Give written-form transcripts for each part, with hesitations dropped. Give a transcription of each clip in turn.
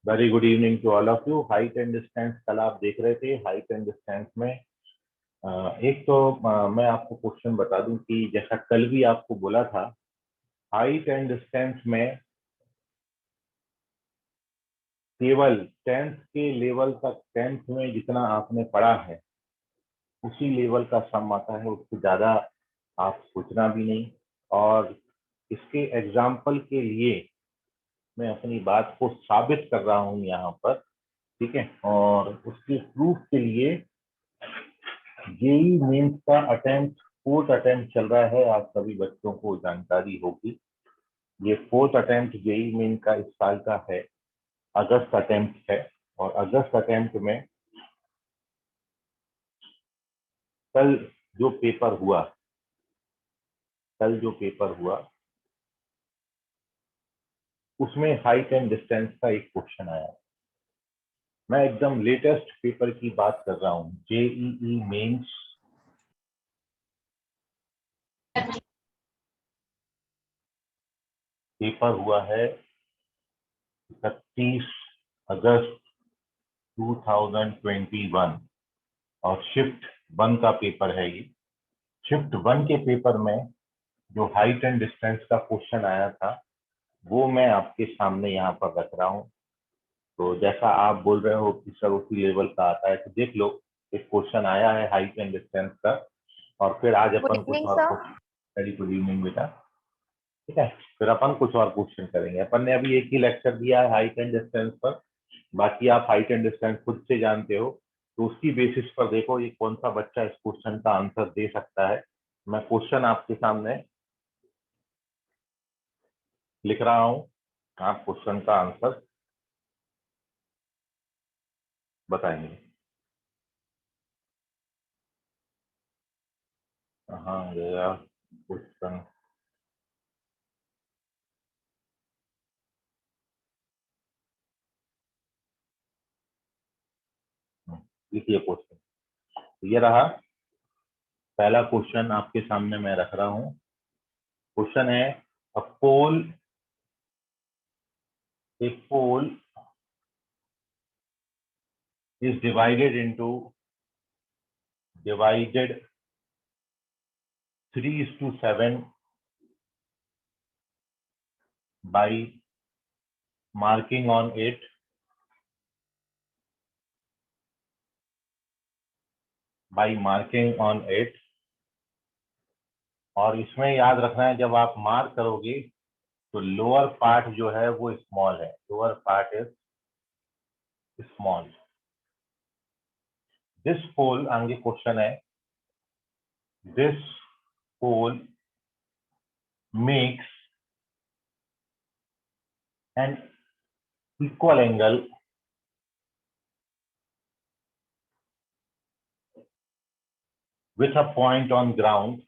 Very good evening to all of you. Height and distance कल आप देख रहे थे। हाइट एंड डिस्टेंस में एक तो मैं आपको क्वेश्चन बता दूं कि जैसा कल भी आपको बोला था, हाइट एंड डिस्टेंस में केवल टेंथ के लेवल तक, टेंथ में जितना आपने पढ़ा है उसी लेवल का सम आता है, उससे ज्यादा आप सोचना भी नहीं। और इसके एग्जाम्पल के लिए मैं अपनी बात को साबित कर रहा हूं यहाँ पर, ठीक है। और उसके प्रूफ के लिए जेई मेंस का अटेम्प्ट, फोर्थ अटेम्प्ट चल रहा है। आप सभी बच्चों को जानकारी होगी, ये फोर्थ अटेम्प्ट जेई मेन का इस साल का है। अगस्त अटेम्प्ट है और अगस्त अटेम्प्ट में कल जो पेपर हुआ, उसमें हाइट एंड डिस्टेंस का एक क्वेश्चन आया। मैं एकदम लेटेस्ट पेपर की बात कर रहा हूँ। जेईई मेंस पेपर हुआ है 31 अगस्त 2021 और शिफ्ट 1 का पेपर है ये। शिफ्ट 1 के पेपर में जो हाइट एंड डिस्टेंस का क्वेश्चन आया था वो मैं आपके सामने यहाँ पर रख रहा हूँ। तो जैसा आप बोल रहे हो कि सर उसी लेवल का आता है, तो देख लो, एक क्वेश्चन आया है हाइट एंड डिस्टेंस का। और फिर आज गुड अपन कुछ इवनिंग और सर। वेरी गुड इवनिंग बेटा, ठीक है। फिर अपन कुछ और क्वेश्चन करेंगे। अपन ने अभी एक ही लेक्चर दिया है हाइट एंड डिस्टेंस पर, बाकी आप हाइट एंड डिस्टेंस खुद से जानते हो। तो उसकी बेसिस पर देखो ये कौन सा बच्चा इस क्वेश्चन का आंसर दे सकता है। मैं क्वेश्चन आपके सामने लिख रहा हूँ, आप क्वेश्चन का आंसर बताएंगे। हाँ गया क्वेश्चन। लिखिए क्वेश्चन, ये रहा पहला क्वेश्चन आपके सामने मैं रख रहा हूँ। क्वेश्चन है अ पोल, एक पोल is divided 3:7 by marking on it और इसमें याद रखना है जब आप मार्क करोगे तो लोअर पार्ट जो है वो स्मॉल है, lower part is small. This pole, आगे क्वेश्चन है, this pole makes an equal angle with a point on ground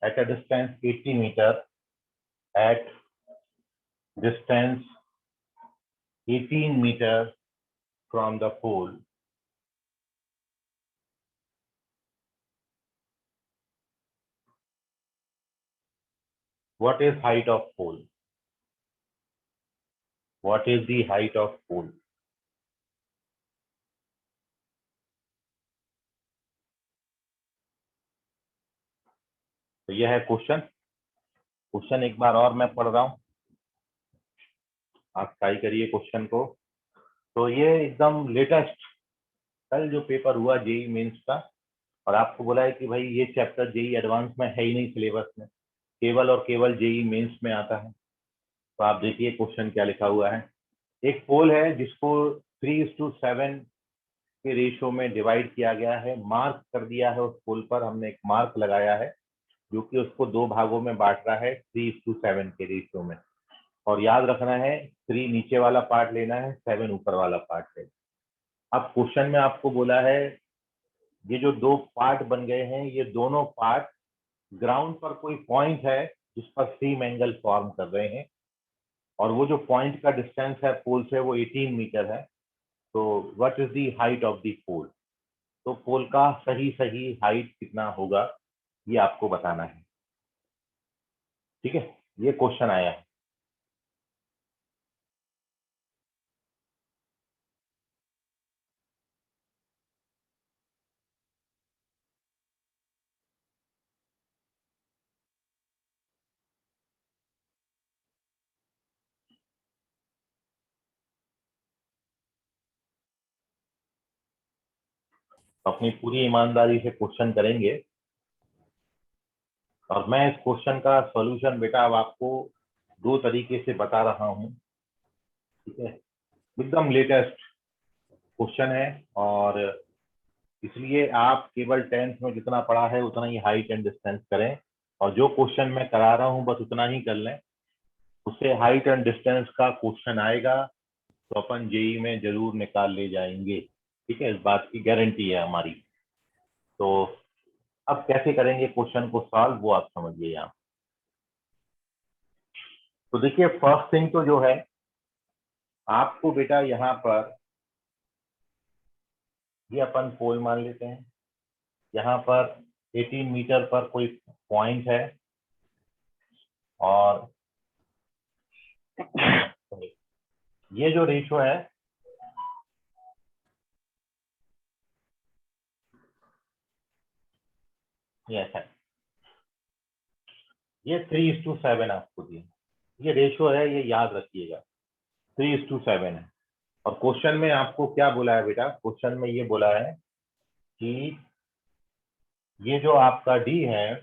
at a distance 80 meter, at distance 18 meter from the pole. What is height of pole? What is the height of pole? तो यह है question. Question एक बार और मैं पढ़ रहा हूँ, आप ट्राई करिए क्वेश्चन को। तो ये एकदम लेटेस्ट कल जो पेपर हुआ जेई मेंस का, और आपको बोला है कि भाई ये चैप्टर जेई एडवांस में है ही नहीं सिलेबस में, केवल और केवल जेई मेंस में आता है। तो आप देखिए क्वेश्चन क्या लिखा हुआ है। एक पोल है जिसको 3:7 के रेशियो में डिवाइड किया गया है, मार्क कर दिया है उस पोल पर, हमने एक मार्क लगाया है जो कि उसको दो भागों में बांट रहा है 3:7 के रेशियो में। और याद रखना है 3 नीचे वाला पार्ट लेना है, 7 ऊपर वाला पार्ट लेना। अब क्वेश्चन में आपको बोला है ये जो दो पार्ट बन गए हैं, ये दोनों पार्ट ग्राउंड पर कोई पॉइंट है जिस पर सेम एंगल फॉर्म कर रहे हैं, और वो जो पॉइंट का डिस्टेंस है पोल से वो 18 मीटर है। तो what is the height of the pole? तो पोल का सही सही हाइट कितना होगा ये आपको बताना है। ठीक है, ये क्वेश्चन आया है। तो अपनी पूरी ईमानदारी से क्वेश्चन करेंगे, और मैं इस क्वेश्चन का सॉल्यूशन बेटा अब आपको दो तरीके से बता रहा हूँ। ठीक है, एकदम लेटेस्ट क्वेश्चन है, और इसलिए आप केवल 10th में जितना पढ़ा है उतना ही हाइट एंड डिस्टेंस करें, और जो क्वेश्चन मैं करा रहा हूँ बस उतना ही कर लें। उससे हाइट एंड डिस्टेंस का क्वेश्चन आएगा तो अपन जेई में जरूर निकाल ले जाएंगे। ठीक है, इस बात की गारंटी है हमारी। तो अब कैसे करेंगे क्वेश्चन को सॉल्व, वो आप समझिए यहाँ। तो देखिए, फर्स्ट थिंग तो जो है, आपको बेटा यहाँ पर ये अपन पोल मान लेते हैं। यहाँ पर 18 मीटर पर कोई पॉइंट है, और ये जो रेशो है ये ऐसा है, ये 3:7 आपको दिया। ये रेशो है, ये याद रखिएगा, 3:7 है। और क्वेश्चन में आपको क्या बोला है बेटा, क्वेश्चन में ये बोला है कि ये जो आपका डी है,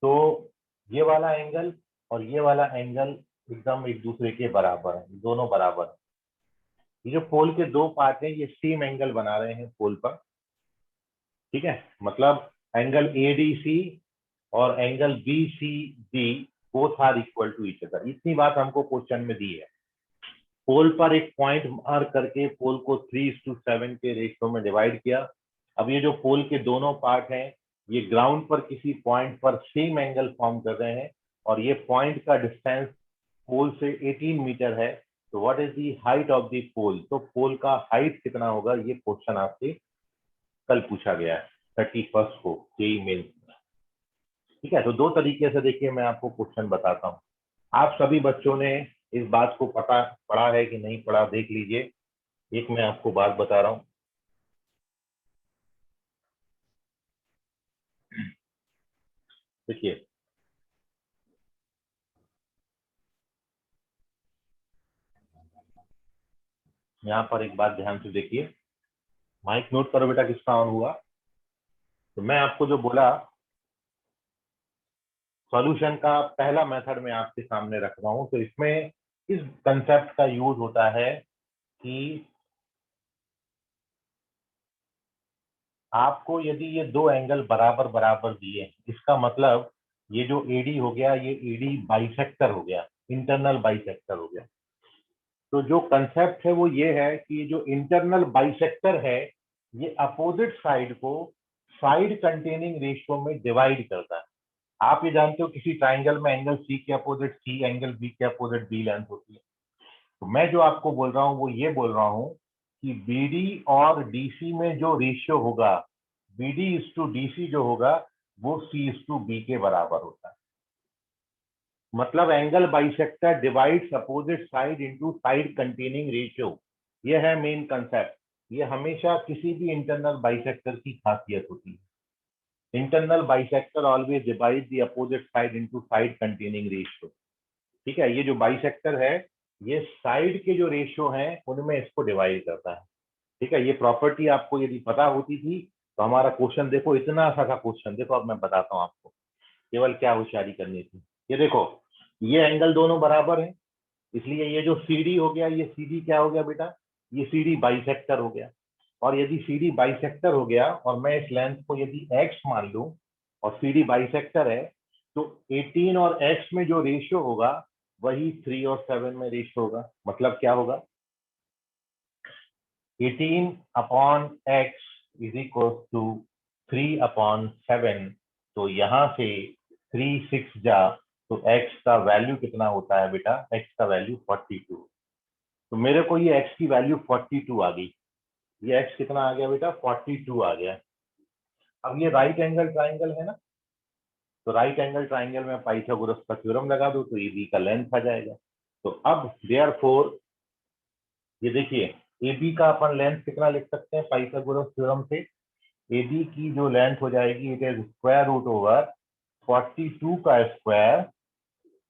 तो ये वाला एंगल और ये वाला एंगल एकदम एक दूसरे के बराबर है, दोनों बराबर है। ये जो पोल के दो पार्ट हैं ये सेम एंगल बना रहे हैं पोल पर। ठीक है, मतलब एंगल एडीसी और angle BCD both are equal to each other. इतनी बात हमको क्वेश्चन में दी है। पोल पर एक पॉइंट मार्क करके पोल को 3:7 के रेशियो में डिवाइड किया। अब ये जो पोल के दोनों पार्ट हैं ये ग्राउंड पर किसी पॉइंट पर सेम एंगल फॉर्म कर रहे हैं, और ये पॉइंट का डिस्टेंस पोल से 18 मीटर है। तो what is the height of the pole, तो पोल का हाइट कितना होगा, ये क्वेश्चन आपसे कल पूछा गया है 31st को जेईई मेंस में। ठीक है, तो दो तरीके से देखिए मैं आपको क्वेश्चन बताता हूँ। आप सभी बच्चों ने इस बात को पढ़ा है कि नहीं पढ़ा, देख लीजिए। एक मैं आपको बात बता रहा हूँ, देखिए यहाँ पर एक बात ध्यान से देखिए। माइक नोट करो बेटा किसका ऑन हुआ। तो मैं आपको जो बोला, सॉल्यूशन का पहला मेथड मैं आपके सामने रख रहा हूँ। तो इसमें इस कंसेप्ट का यूज होता है कि आपको यदि ये दो एंगल बराबर बराबर दिए, इसका मतलब ये जो एडी हो गया ये एडी बाइसेक्टर हो गया, इंटरनल बाइसेक्टर हो गया। तो जो कंसेप्ट है वो ये है कि जो इंटरनल बाइसेक्टर है ये अपोजिट साइड को साइड कंटेनिंग रेशियो में डिवाइड करता है। आप ये जानते हो किसी ट्राइंगल में एंगल सी के अपोजिट सी, एंगल बी के अपोजिट बी लेंथ होती है। तो मैं जो आपको बोल रहा हूँ वो ये बोल रहा हूँ कि बीडी और डीसी में जो रेशियो होगा, बीडी इज टू डीसी जो होगा वो सी इज टू बी के बराबर होता है। मतलब angle bisector divides opposite side into side containing ratio. ये है मेन कंसेप्ट। ये हमेशा किसी भी इंटरनल बाइसेक्टर की खासियत होती है। Internal bisector always divide the opposite side into side containing ratio. ठीक है, ये जो बाइसेक्टर है ये साइड के जो रेशियो हैं उनमें इसको डिवाइड करता है। ठीक है, ये प्रॉपर्टी आपको यदि पता होती थी तो हमारा क्वेश्चन देखो इतना सा था क्वेश्चन। देखो अब मैं बताता हूँ आपको केवल क्या होशियारी करनी थी। ये देखो, ये एंगल दोनों बराबर है, इसलिए ये जो सीडी हो गया ये सीडी क्या हो गया बेटा, ये सीडी बाइसेक्टर हो गया। और यदि सीडी बाइसेक्टर हो गया और मैं इस लेंथ को यदि एक्स मान लूं और सीडी बाइसेक्टर है, तो 18 और एक्स में जो रेशियो होगा वही 3 और 7 में रेशियो होगा। मतलब क्या होगा, 18/x इज इक्वल टू 3/7। तो यहां से 3 6 जा, तो x का वैल्यू कितना होता है बेटा, x का वैल्यू 42। तो मेरे को ये x की वैल्यू 42 आ गई। ये x कितना आ गया बेटा 42 आ गया। अब ये राइट एंगल ट्राइंगल है ना, तो राइट एंगल ट्राइंगल में पाइथागोरस का थ्योरम लगा दो तो AB का लेंथ आ जाएगा। तो अब देयरफॉर ये देखिए AB का अपन लेंथ कितना लिख सकते हैं पाइथागोरस थ्योरम से, AB की जो लेंथ हो जाएगी it is square root over 42 का स्क्वायर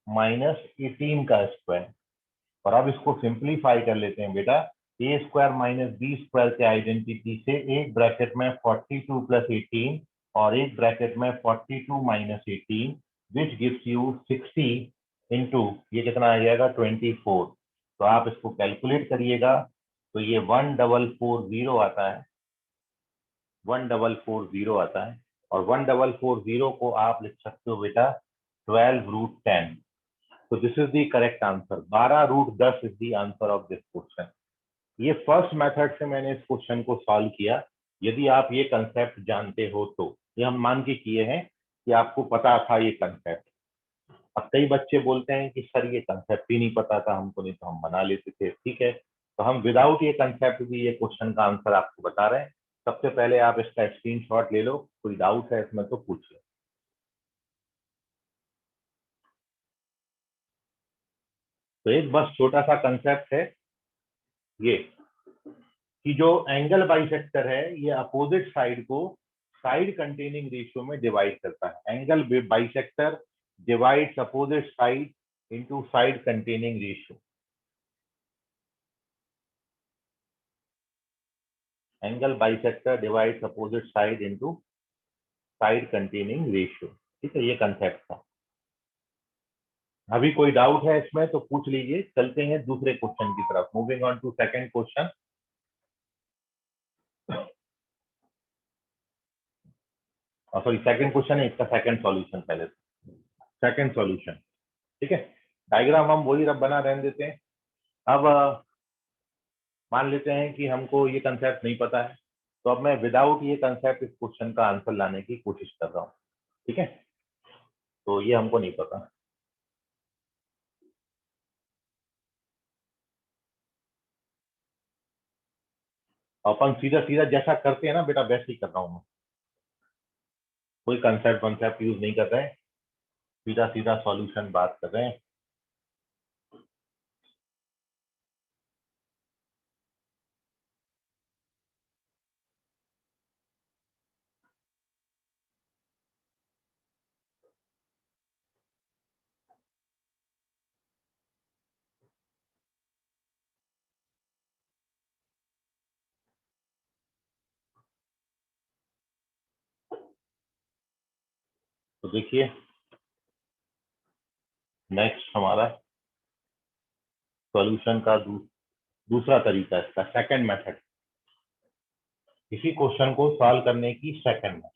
माइनस 18 का स्क्वायर। और अब इसको सिंप्लीफाई कर लेते हैं बेटा, ए स्क्वायर माइनस बी स्क्वायर के आइडेंटिटी से एक ब्रैकेट में 42 प्लस 18 और एक ब्रैकेट में 42 minus 18 which gives you 60 into ये कितना आ जाएगा 24। तो आप इसको कैलकुलेट करिएगा तो ये 1440 आता है, 1440 आता है। और 1440 को आप लिख सकते हो बेटा 12 रूट 10। तो this is the correct answer, 12 root 10 is the answer of this question. ये फर्स्ट मेथड से मैंने इस क्वेश्चन को सॉल्व किया। यदि आप ये कंसेप्ट जानते हो तो ये हम मान के किए हैं कि आपको पता था ये कंसेप्ट। अब कई बच्चे बोलते हैं कि सर ये कंसेप्ट ही नहीं पता था हमको, नहीं तो हम बना लेते थे। ठीक है, तो हम विदाउट ये कंसेप्ट भी ये क्वेश्चन का आंसर आपको बता रहे हैं। सबसे पहले आप इसका स्क्रीनशॉट ले लो, कोई डाउट है इसमें तो पूछ लो। तो एक बस छोटा सा कंसेप्ट है ये कि जो एंगल बाइसेक्टर है ये अपोजिट साइड को साइड कंटेनिंग रेशियो में डिवाइड करता है। Angle bisector divides opposite side into side containing ratio. Angle bisector divides opposite side into side containing ratio. ठीक है, ये कंसेप्ट था। अभी कोई डाउट है इसमें तो पूछ लीजिए, चलते हैं दूसरे क्वेश्चन की तरफ। Moving on to second question. Sorry second question है, इसका सेकंड सॉल्यूशन पहले। सेकंड सॉल्यूशन ठीक है, डायग्राम हम वही रब बना रहने देते हैं। अब मान लेते हैं कि हमको ये कंसेप्ट नहीं पता है, तो अब मैं विदाउट ये कंसेप्ट इस क्वेश्चन का आंसर लाने की कोशिश कर रहा हूँ। ठीक है, तो ये हमको नहीं पता। अपन सीधा सीधा जैसा करते हैं ना बेटा वैसे ही कर रहा हूँ मैं, कोई कंसेप्ट कंसेप्ट यूज नहीं कर रहे हैं, सीधा सीधा सॉल्यूशन बात कर रहे हैं। तो देखिए नेक्स्ट हमारा सॉल्यूशन का दूसरा तरीका, इसका सेकंड मेथड, इसी क्वेश्चन को सॉल्व करने की सेकंड मेथड।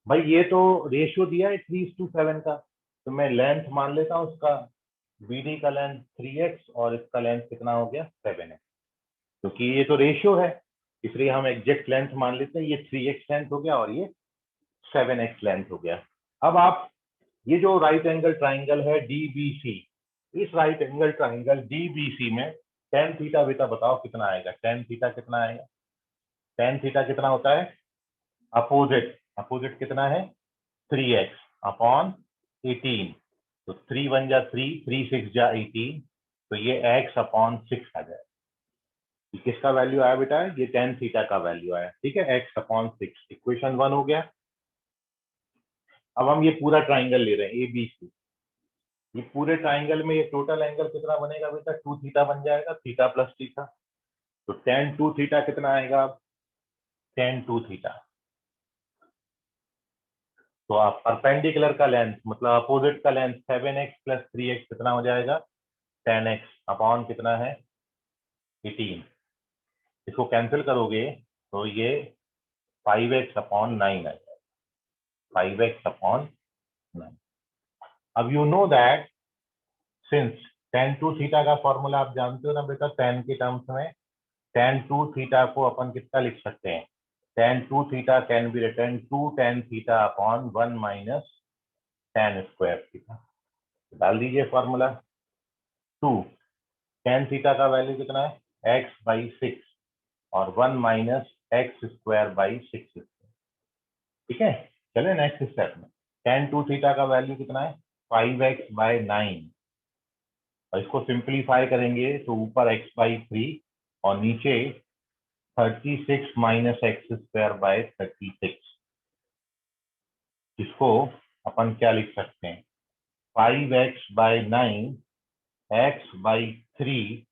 भाई ये तो रेशियो दिया है 3:7 का, तो मैं लेंथ मान लेता हूँ उसका, BD का लेंथ 3x और इसका लेंथ कितना हो गया 7x। क्योंकि ये तो रेशियो है इसलिए हम एग्जैक्ट लेंथ मान लेते हैं। ये 3x लेंथ हो गया और ये 7x लेंथ हो गया। अब आप ये जो राइट एंगल ट्राइंगल है DBC, इस राइट एंगल ट्राइंगल DBC में टेन थीटा बेटा बताओ कितना आएगा, टेन थीटा कितना आएगा। टेन थीटा कितना होता है, अपोजिट, अपोजिट कितना है 3x अपॉन 18। तो 3 1 जा 3, 3 6 जा 18, तो ये x अपॉन 6 आ जाए। किसका वैल्यू आया बेटा, ये टेन थीटा का वैल्यू आया। ठीक है, x अपॉन 6, इक्वेशन 1 हो गया। अब हम ये पूरा ट्राइंगल ले रहे हैं ABC, ये पूरे ट्राइंगल में ये टोटल एंगल कितना बनेगा बेटा 2 थीटा बन जाएगा, थीटा प्लस थीटा। तो टेन 2 थीटा कितना आएगा, टेन 2 थीटा। तो आप परपेंडिकुलर का लेंथ मतलब अपोजिट का लेंथ 7x प्लस 3x कितना हो जाएगा 10x अपॉन कितना है 18। इसको कैंसिल करोगे तो ये 5x अपॉन 9 आ जाएगा, 5x अपॉन 9। अब you know that since tan two theta का फॉर्मूला आप जानते हो ना बेटा, टेन के टर्म्स में टेन टू थीटा को अपन कितना लिख सकते हैं, tan two theta can be written two tan theta upon 1 minus tan square theta. डाल दीजिए फॉर्मूला, टू टेन थीटा का वैल्यू कितना है x/6 और 1 माइनस एक्स स्क्वायर बाई 6। ठीक है, चले नेक्स्ट स्टेप में। tan 2 थीटा का वैल्यू कितना है 5x बाय 9, और इसको सिंप्लीफाई करेंगे तो ऊपर x बाई 3 और नीचे 36 माइनस एक्स स्क्वायर बाय 36। इसको अपन क्या लिख सकते हैं 5x बाय 9 x बाई 3,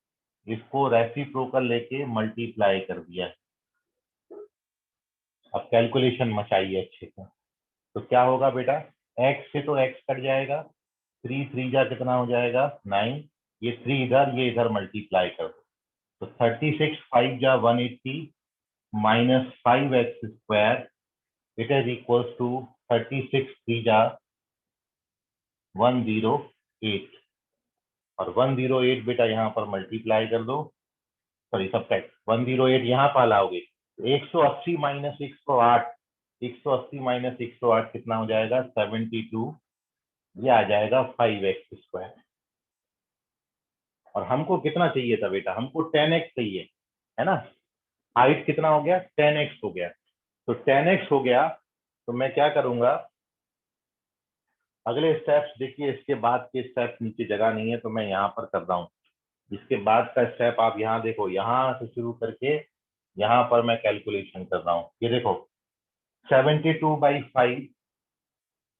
इसको रेसिप्रोकल लेके मल्टीप्लाई कर दिया। अब कैलकुलेशन मचाइए अच्छे से। तो क्या होगा बेटा, x से तो x कट जाएगा, 3 3 जा कितना हो जाएगा 9, ये 3 इधर ये इधर मल्टीप्लाई कर दो, तो 36 5 जा 180 minus 5x square, it is equals to 36 3 जा 108, और 108 बेटा यहाँ पर मल्टीप्लाई कर दो, सॉरी सबट्रैक्ट 108 यहाँ पर लाओगे, 180 माइनस 108, 180 माइनस 108 कितना हो जाएगा 72, ये आ जाएगा 5x स्क्वायर। और हमको कितना चाहिए था बेटा, हमको 10x चाहिए है ना, हाइट कितना हो गया 10x हो गया, तो 10x हो गया तो मैं क्या करूंगा, अगले स्टेप्स देखिए, इसके बाद के स्टेप्स नीचे जगह नहीं है तो मैं यहाँ पर कर रहा हूँ। इसके बाद का स्टेप आप यहाँ देखो, यहाँ से शुरू करके यहाँ पर मैं कैलकुलेशन कर रहा हूँ। ये देखो 72/5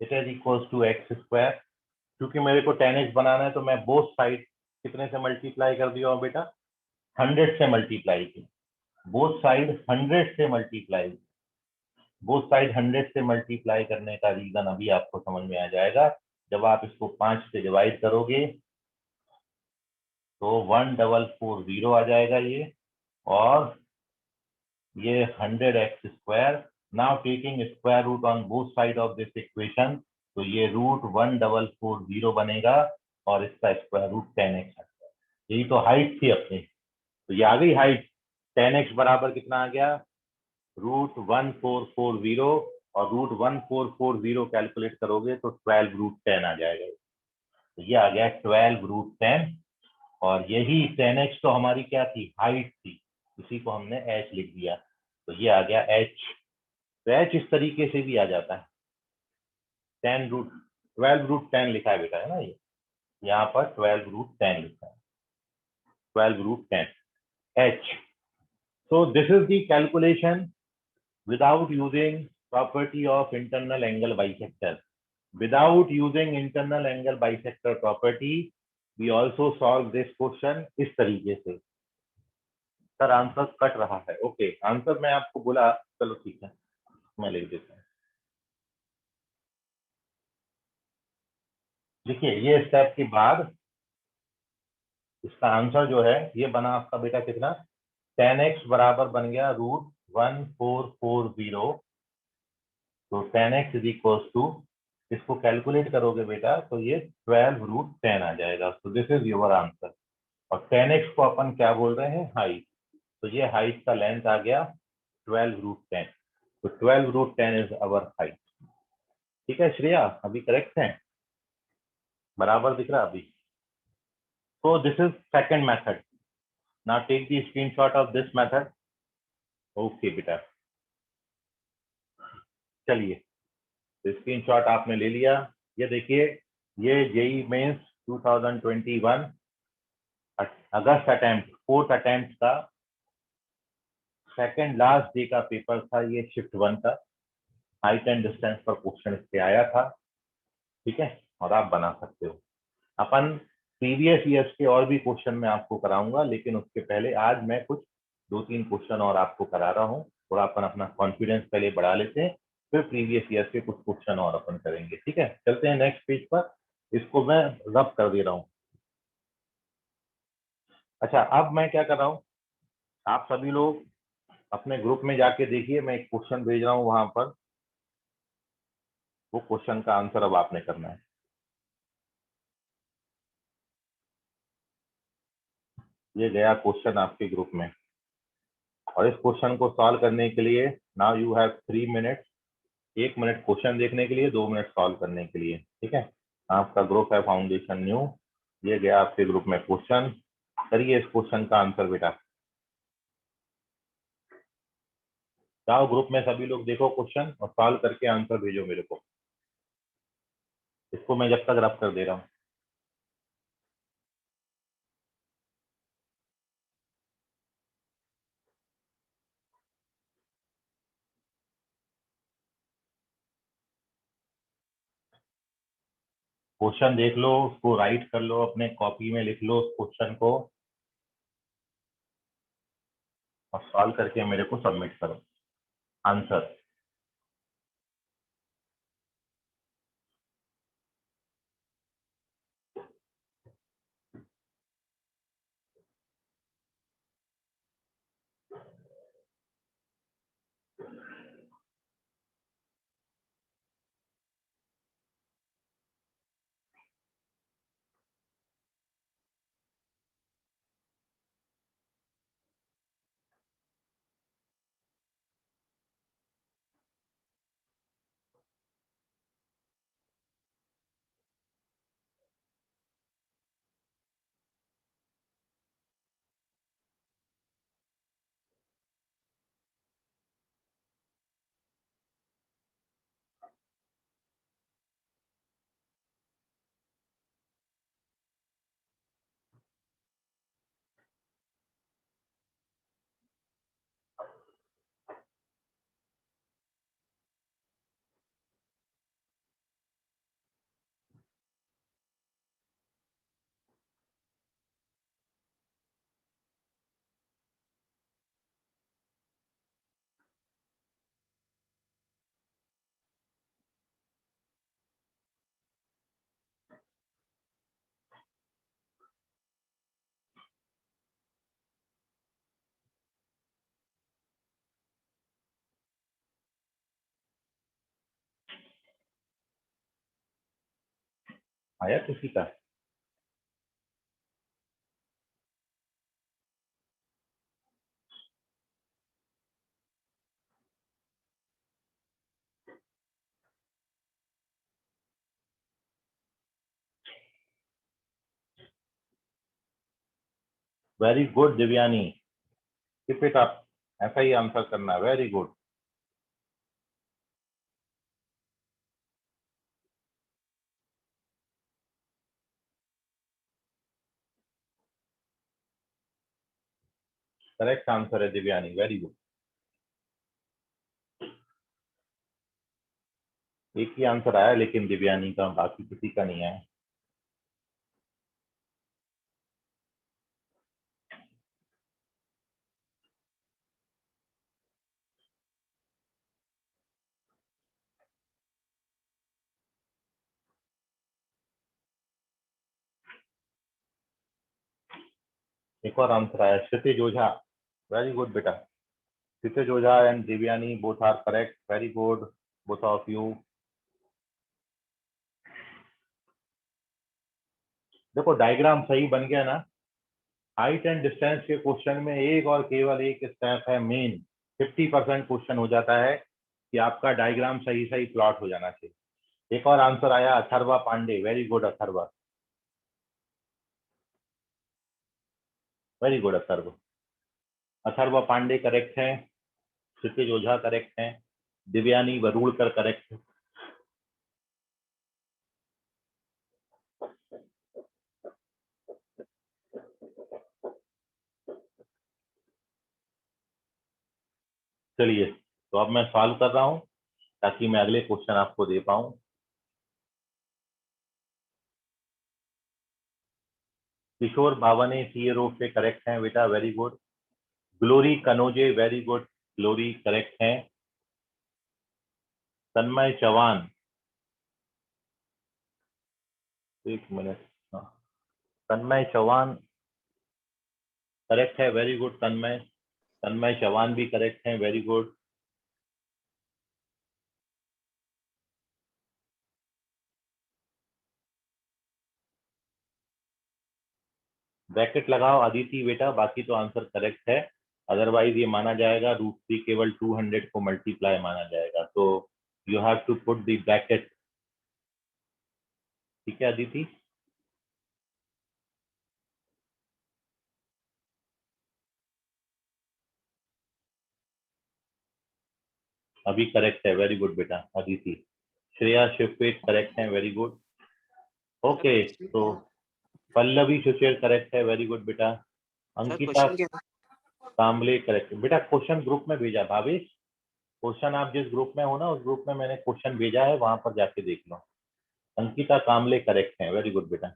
it is equals to x square, क्योंकि मेरे को 10x बनाना है तो मैं बोथ साइड कितने से मल्टीप्लाई कर दिया हूँ बेटा 100 से मल्टीप्लाई की, बोथ साइड 100 से मल्टीप्लाई, बोथ साइड 100 से मल्टीप्लाई करने का रीजन अभी आपको समझ में आ जाएगा। जब आप इसको 5 से डिवाइड करोगे तो 1440 आ जाएगा ये, और ये 100x square, now taking square root on both side of this equation, तो ये रूट 1440 बनेगा और इसका स्क्वायर रूट 10x। यही तो हाइट थी अपनी, तो ये आ गई हाइट, 10x बराबर कितना आ गया रूट 1440, और रूट 1440 कैलकुलेट करोगे तो 12 रूट 10 आ जाएगा, तो ये आ गया 12 रूट 10, और यही 10x तो हमारी क्या थी हाइट थी, इसी को हमने h लिख दिया, तो ये आ गया h। तो h इस तरीके से भी आ जाता है, 12 रूट 10 लिखा है बेटा है ना, ये यहाँ पर 12 रूट 10 लिखा है, 12 root 10 h। So this is the calculation without using property of internal angle bisector. Without using internal angle bisector property, we also solve this question इस तरीके से। सर आंसर कट रहा है, ओके आंसर मैं आपको बोला, चलो ठीक है मैं लिख देता हूँ। देखिए ये स्टेप के बाद इसका आंसर जो है ये बना आपका बेटा कितना 10x बराबर बन गया रूट 1440, तो 10x इज इक्वल टू, इसको कैलकुलेट करोगे बेटा तो ये 12 रूट 10 आ जाएगा, तो दिस इज योर आंसर। और 10x को अपन क्या बोल रहे हैं हाइट, तो ये हाइट का लेंथ आ गया 12 रूट 10, तो 12 रूट 10 इज अवर हाइट। ठीक है श्रेया, अभी करेक्ट है, बराबर दिख रहा अभी। So this is second method. Now take the screenshot of this method. Okay बेटा, चलिए स्क्रीनशॉट आपने ले लिया। ये देखिए ये जेई मेंस 2021 अगस्त अटेम्प्ट, 4th अटेम्प्ट का सेकंड लास्ट डे का पेपर था, ये शिफ्ट 1 का हाइट एंड डिस्टेंस पर क्वेश्चन इससे आया था। ठीक है, और आप बना सकते हो। अपन प्रीवियस ईयर्स के और भी क्वेश्चन मैं आपको कराऊंगा, लेकिन उसके पहले आज मैं कुछ 2-3 क्वेश्चन और आपको करा रहा हूँ, और अपन अपना कॉन्फिडेंस पहले बढ़ा लेते हैं, फिर प्रीवियस ईयर के कुछ क्वेश्चन और अपन करेंगे। ठीक है, चलते हैं नेक्स्ट पेज पर, इसको मैं रब कर दे रहा हूँ। अच्छा अब मैं क्या कर रहा हूँ, आप सभी लोग अपने ग्रुप में जाके देखिए, मैं एक क्वेश्चन भेज रहा हूँ वहां पर, वो क्वेश्चन का आंसर अब आपने करना है। ये गया क्वेश्चन आपके ग्रुप में, और इस क्वेश्चन को सॉल्व करने के लिए now you have 3 minute, 1 minute question देखने के लिए, 2 मिनट सॉल्व करने के लिए। ठीक है, आपका ग्रुप है फाउंडेशन न्यू, ये गया आपके ग्रुप में क्वेश्चन, करिए इस क्वेश्चन का आंसर बेटा। जाओ ग्रुप में सभी लोग देखो क्वेश्चन और सॉल्व करके आंसर भेजो मेरे को। इसको मैं जब तक रब कर दे रहा हूँ। क्वेश्चन देख लो, उसको राइट कर लो, अपने कॉपी में लिख लो उस क्वेश्चन को और सॉल्व करके मेरे को सबमिट करो आंसर। आया किसी का? Very good Divyani, keep it up. ऐसा ही आंसर करना है। Very good. करेक्ट आंसर है दिव्यानी, वेरी गुड। एक ही आंसर आया लेकिन दिव्यानी का, बाकी किसी का नहीं आया। एक और आंसर आया, क्षितिज ओझा। वेरी गुड बेटा। Kshitij Ojha and Divyani both are correct. Very good both of you. देखो डायग्राम सही बन गया ना। हाइट एंड डिस्टेंस के क्वेश्चन में एक और केवल एक स्टेप है मेन। 50% क्वेश्चन हो जाता है कि आपका डायग्राम सही सही प्लॉट हो जाना चाहिए। एक और आंसर आया, Atharva Pandey. Very good Atharva, very good Atharva. Atharva Pandey correct है, क्षितिज ओझा करेक्ट है, दिव्यानी वरुड़कर करेक्ट है। चलिए, तो अब मैं सॉल्व कर रहा हूँ ताकि मैं अगले क्वेश्चन आपको दे पाऊँ। किशोर बावने सी रोड पे करेक्ट है बेटा, very good. Glory Kanoje, very good, glory correct है। तन्मय चौहान, एक मिनट। हाँ, तन्मय चौहान करेक्ट है, वेरी गुड तन्मय। तन्मय चौहान भी करेक्ट है, वेरी गुड। ब्रैकेट लगाओ अदिति बेटा, बाकी तो आंसर करेक्ट है। अदरवाइज ये माना जाएगा √3 केवल 200 को मल्टीप्लाई माना जाएगा, तो you have to put the bracket. ठीक है अदिति। अभी करेक्ट है, वेरी गुड बेटा अदिति। श्रेया शिवपेट करेक्ट है, वेरी गुड। ओके, तो पल्लवी सुशेर करेक्ट है, वेरी गुड बेटा। सर अंकिता क्वेश्चन क्या था? कामले करेक्ट बेटा। क्वेश्चन ग्रुप में भेजा भावेश, क्वेश्चन आप जिस ग्रुप में हो ना उस ग्रुप में मैंने क्वेश्चन भेजा है, वहां पर जाके देख लो। अंकिता कामले करेक्ट है, वेरी गुड बेटा।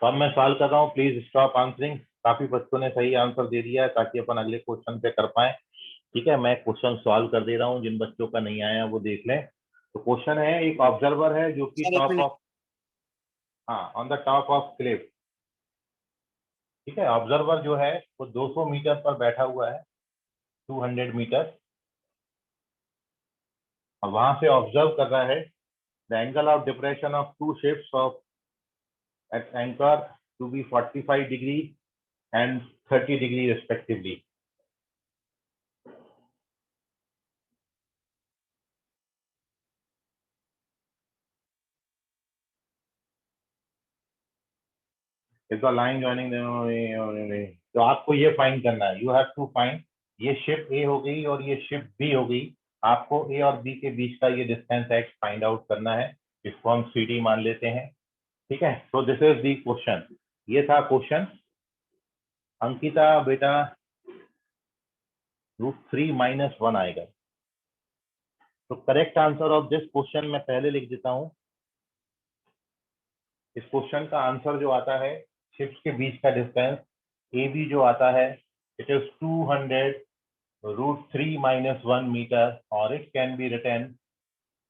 तो अब मैं सवाल कर रहा हूँ, प्लीज स्टॉप आंसरिंग। काफी बच्चों ने सही आंसर दे दिया है ताकि अपन अगले क्वेश्चन पे कर पाए। ठीक है, मैं क्वेश्चन सॉल्व कर दे रहा हूँ, जिन बच्चों का नहीं आया वो देख लें। तो क्वेश्चन है, एक ऑब्जर्वर है जो कि सर एक टॉप मिनट। ऑफ, हाँ, on the top of Cliff. ठीक है, ऑब्जर्वर जो है वो 200 मीटर पर बैठा हुआ है, 200 मीटर, और वहां से ऑब्जर्व कर रहा है the angle of depression of two ships of at anchor to be 45 degree and 30 degree respectively. Is the line joining, तो आपको ये फाइंड करना है, यू हैव टू फाइंड, ये शिप ए हो गई और ये शिप बी हो गई। आपको ए और बी के बीच का ये डिस्टेंस एक्स फाइंड आउट करना है, इसको हम सी डी मान लेते हैं। ठीक है, तो दिस इज दी क्वेश्चन, ये था क्वेश्चन। अंकिता बेटा √3 - 1 आएगा। तो correct answer of this question मैं पहले लिख देता हूं। इस क्वेश्चन का आंसर जो आता है, शिप्स के बीच का डिस्टेंस ए बी जो आता है, इट इज 200 √3 - 1 मीटर, और इट कैन बी रिटन,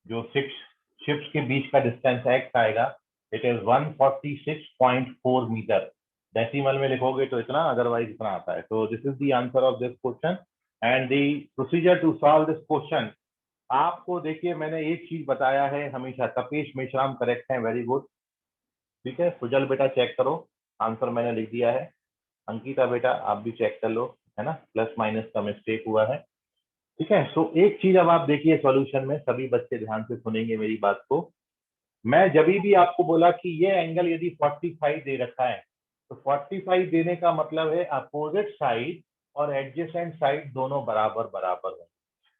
जो सिक्स शिप्स के बीच का डिस्टेंस एक्स आएगा, इट इज 146.4 मीटर। डेसिमल में लिखोगे तो इतना, अदरवाइज इतना आता है। तो this is the answer of this question and the procedure to solve this question. आपको देखिए, मैंने एक चीज बताया है हमेशा, तपेश मेश्राम करेक्ट है, वेरी गुड। ठीक है, सुजल बेटा चेक करो, आंसर मैंने लिख दिया है। अंकिता बेटा आप भी चेक कर लो, है ना, प्लस माइनस का मिस्टेक हुआ है। ठीक है, सो एक चीज अब आप देखिए सॉल्यूशन में, सभी बच्चे ध्यान से सुनेंगे मेरी बात को। मैं जब भी आपको बोला कि ये एंगल यदि 45 दे रखा है, तो 45 देने का मतलब है अपोजिट साइड और एडजेसेंट साइड दोनों बराबर बराबर है।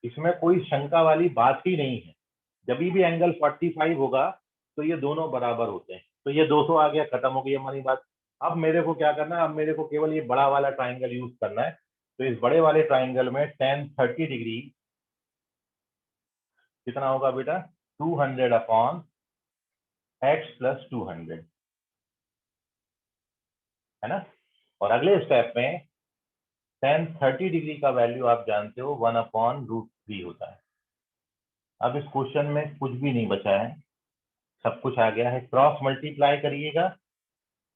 इसमें कोई शंका वाली बात ही नहीं है। जब भी एंगल 45 होगा तो ये दोनों बराबर होते हैं। तो ये 200 आ गया, खत्म हो गई हमारी बात। अब मेरे को क्या करना है, अब मेरे को केवल ये बड़ा वाला ट्राइंगल यूज करना है। तो इस बड़े वाले ट्राइंगल में टेन 30 डिग्री कितना होगा बेटा, 200 अपॉन एक्स प्लस 200, है ना। और अगले स्टेप में टेन 30 डिग्री का वैल्यू आप जानते हो 1/√3 होता है। अब इस क्वेश्चन में कुछ भी नहीं बचा है, सब कुछ आ गया है। क्रॉस मल्टीप्लाई करिएगा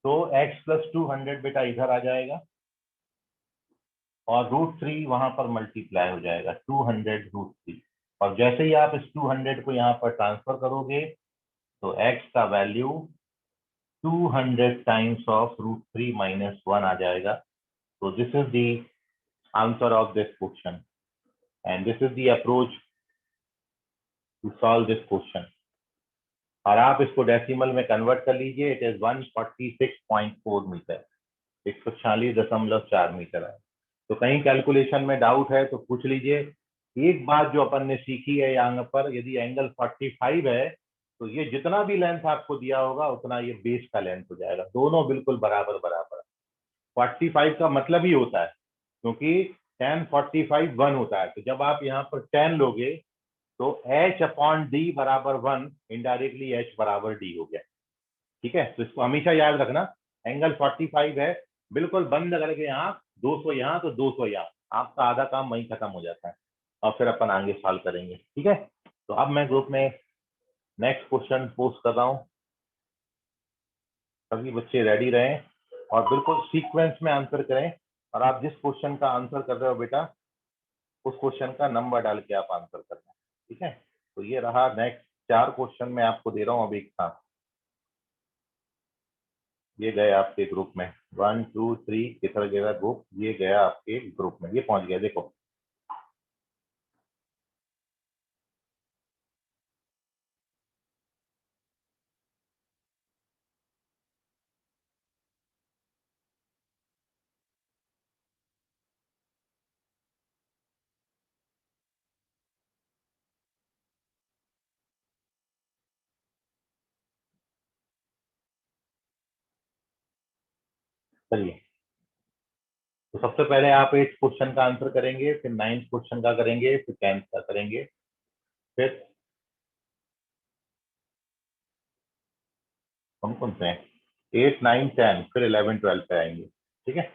तो एक्स प्लस 200 बेटा इधर आ जाएगा, और √3 वहां पर मल्टीप्लाई हो जाएगा, 200 √3। और जैसे ही आप इस 200 को यहाँ पर ट्रांसफर करोगे तो एक्स का वैल्यू 200 टाइम्स ऑफ √3 - 1 आ जाएगा। तो this is the answer of this question and this is the approach to solve this question. और आप इसको डेसिमल में कन्वर्ट कर लीजिए, इट इज 146.4 मीटर, 146.4 मीटर है। तो कहीं कैलकुलेशन में डाउट है तो पूछ लीजिए। एक बात जो अपन ने सीखी है यहाँ पर, यदि एंगल 45 है तो ये जितना भी लेंथ आपको दिया होगा उतना ये बेस का लेंथ हो जाएगा, दोनों बिल्कुल बराबर बराबर। 45 का मतलब ही होता है, क्योंकि टेन 45 1 होता है, तो जब आप यहाँ पर 10 लोगे तो H/D बराबर 1, इनडायरेक्टली H बराबर D हो गया। ठीक है, तो इसको हमेशा याद रखना। एंगल 45 है, बिल्कुल बंद करके यहाँ 200 यहाँ तो 200 यहाँ, आपका आधा काम वहीं खत्म हो जाता है, और फिर अपन आगे सॉल्व करेंगे। ठीक है, तो अब मैं ग्रुप में नेक्स्ट क्वेश्चन पोस्ट कर रहा हूँ, सभी बच्चे रेडी रहें और बिल्कुल सीक्वेंस में आंसर करें। और आप जिस क्वेश्चन का आंसर कर रहे हो बेटा, उस क्वेश्चन का नंबर डाल के आप आंसर करना। ठीक है, तो ये रहा नेक्स्ट 4 क्वेश्चन मैं आपको दे रहा हूँ अभी एक साथ। ये गए आपके ग्रुप में, 1 2 3 किधर गया ग्रुप, ये गया आपके ग्रुप में, ये पहुंच गया देखो। चलिए, तो सबसे पहले आप 8 क्वेश्चन का आंसर करेंगे, फिर 9th क्वेश्चन का करेंगे, फिर 10th का करेंगे, फिर कौन कौन से हैं 8 9 10, फिर 11 12 पे आएंगे। ठीक है,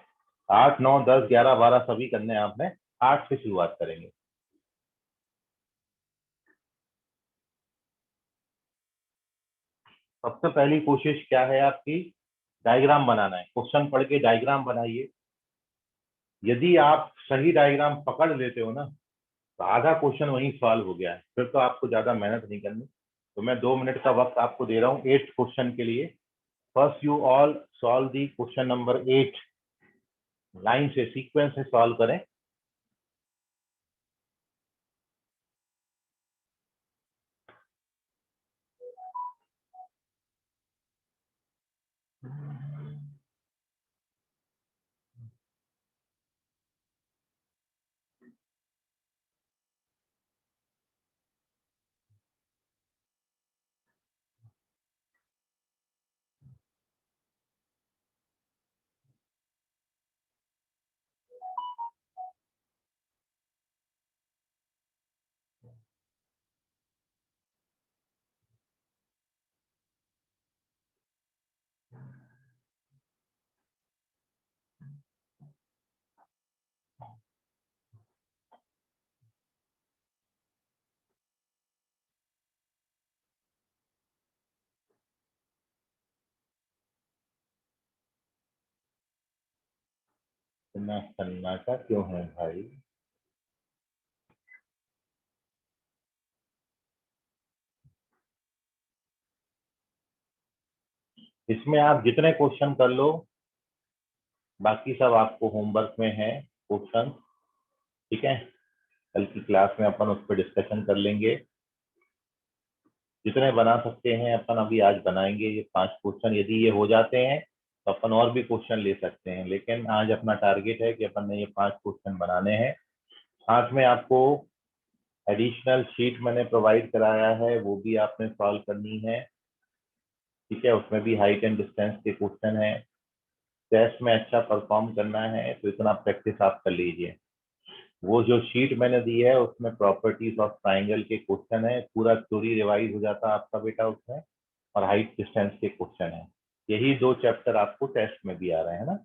8 9 10 11 12 सभी करने हैं आपने। 8 से शुरुआत करेंगे। सबसे पहली कोशिश क्या है आपकी, डायग्राम बनाना है। क्वेश्चन पढ़ के डायग्राम बनाइए। यदि आप सही डायग्राम पकड़ लेते हो ना, तो आधा क्वेश्चन वहीं सॉल्व हो गया है, फिर तो आपको ज्यादा मेहनत नहीं करनी। तो मैं 2 मिनट का वक्त आपको दे रहा हूँ 8 क्वेश्चन के लिए। First you all solve the question number 8, line से सीक्वेंस से सॉल्व करें। इतना सन्नाटा क्यों है भाई? इसमें आप जितने क्वेश्चन कर लो, बाकी सब आपको होमवर्क में है क्वेश्चन। ठीक है, कल की क्लास में अपन उस पर डिस्कशन कर लेंगे। जितने बना सकते हैं अपन अभी आज बनाएंगे ये 5 क्वेश्चन। यदि ये हो जाते हैं तो अपन और भी क्वेश्चन ले सकते हैं, लेकिन आज अपना टारगेट है कि अपन ने ये 5 क्वेश्चन बनाने हैं। साथ में आपको एडिशनल शीट मैंने प्रोवाइड कराया है, वो भी आपने सॉल्व करनी है। ठीक है, उसमें भी हाइट एंड डिस्टेंस के क्वेश्चन है। टेस्ट में अच्छा परफॉर्म करना है तो इतना प्रैक्टिस आप कर लीजिए। वो जो शीट मैंने दी है उसमें प्रॉपर्टीज ऑफ ट्राइंगल के क्वेश्चन है, पूरा थ्योरी रिवाइज हो जाता है आपका बेटा उसमें, और हाइट डिस्टेंस के क्वेश्चन है। यही 2 चैप्टर आपको टेस्ट में भी आ रहे हैं ना।